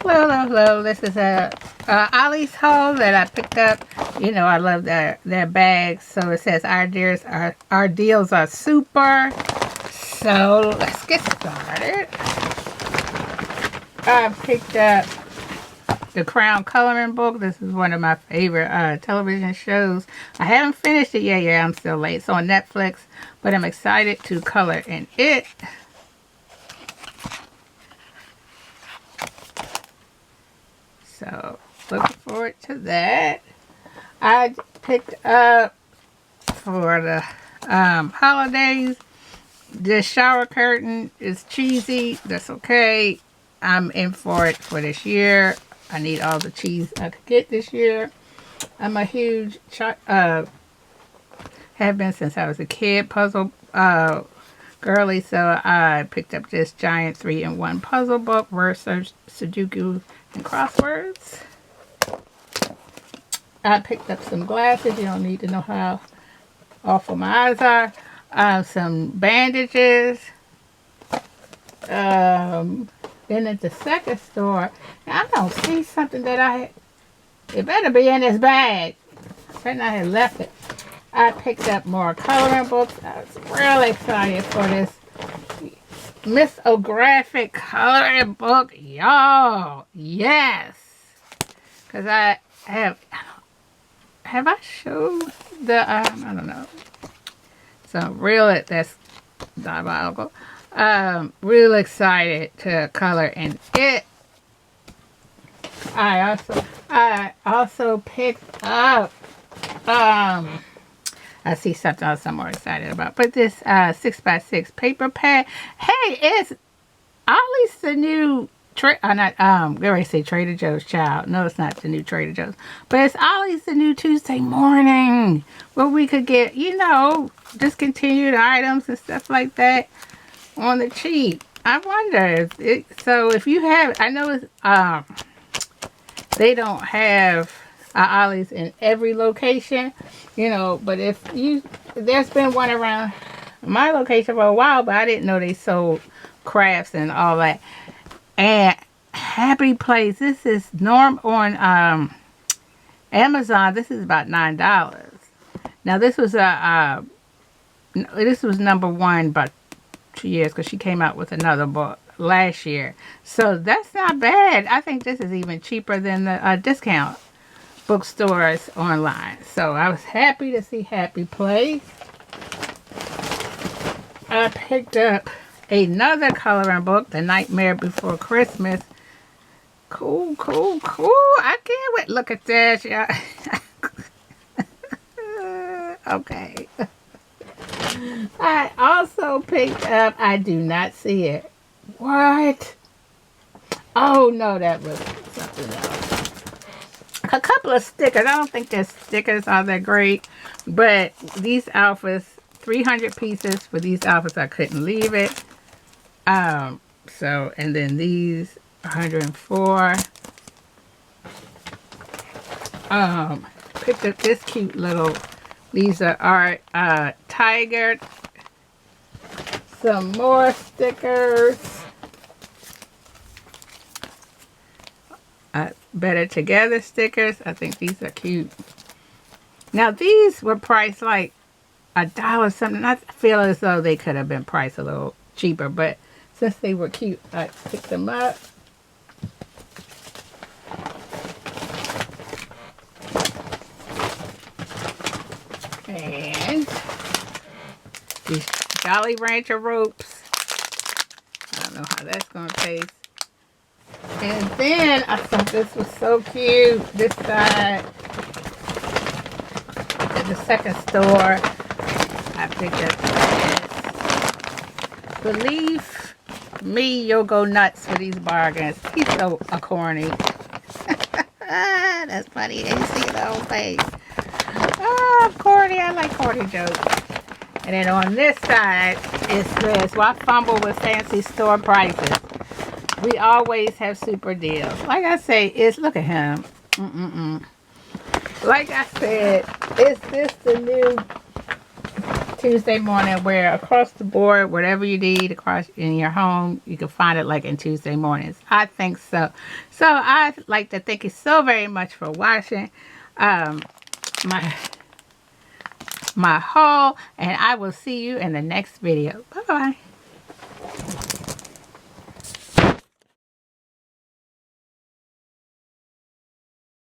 Hello. This is a Ollie's haul that I picked up. You know, I love their bags. So it says our deals are super. So let's get started. I picked up the Crown coloring book. This is one of my favorite television shows. I haven't finished it yet. Yeah, I'm still late. It's on Netflix, but I'm excited to color in it. So looking forward to that. I picked up for the holidays. This shower curtain is cheesy. That's okay. I'm in for it for this year. I need all the cheese I could get this year. I'm a huge have been since I was a kid puzzle girly, so I picked up this giant 3-in-1 puzzle book, word search, Sudoku, and crosswords. I picked up some glasses. You don't need to know how awful my eyes are. Some bandages. Then at the second store, I don't see something that it better be in this bag. I not have left it. I picked up more coloring books. I was really excited for this mythographic coloring book, y'all. Yes, because I have I showed the I don't know. So really, that's diabolical. Real excited to color in it. I also picked up I see something else I'm more excited about. But this 6x6 paper pad. Hey, it's Ollie's the new I say Trader Joe's, child. No, it's not the new Trader Joe's. But it's Ollie's the new Tuesday morning, where we could get, you know, discontinued items and stuff like that on the cheap. I wonder if you have, I know it's they don't have Ollie's in every location, you know, but there's been one around my location for a while, but I didn't know they sold crafts and all that. And Happy Place, this is on Amazon. This is about $9. Now this was number one about 2 years, because she came out with another book last year, so that's not bad. I think this is even cheaper than the discount bookstores online. So I was happy to see Happy Place. I picked up another coloring book, The Nightmare Before Christmas. Cool. I can't wait. Look at that, y'all. Okay. I also picked up, I do not see it. What? Oh no, that was something else. A couple of stickers. I don't think their stickers are that great, but these outfits, 300 pieces for these outfits. I couldn't leave it. So, and then these 104. Picked up this cute little, these are art tiger. Some more stickers. Better Together stickers. I think these are cute. Now these were priced like $1 something. I feel as though they could have been priced a little cheaper, but since they were cute, I picked them up. And these Jolly Rancher ropes. I don't know how that's going to taste. And then I thought this was so cute. This side, at the second store, I picked up this. Believe me, you'll go nuts for these bargains. He's so corny. That's funny. You see the whole face. Oh, corny. I like corny jokes. And then on this side, it says, why fumble with fancy store prices? We always have super deals. Like I say, look at him. Like I said, is this the new Tuesday morning, where across the board, whatever you need across in your home, you can find it like in Tuesday mornings. I think so. So I'd like to thank you so very much for watching my haul, and I will see you in the next video. Bye bye.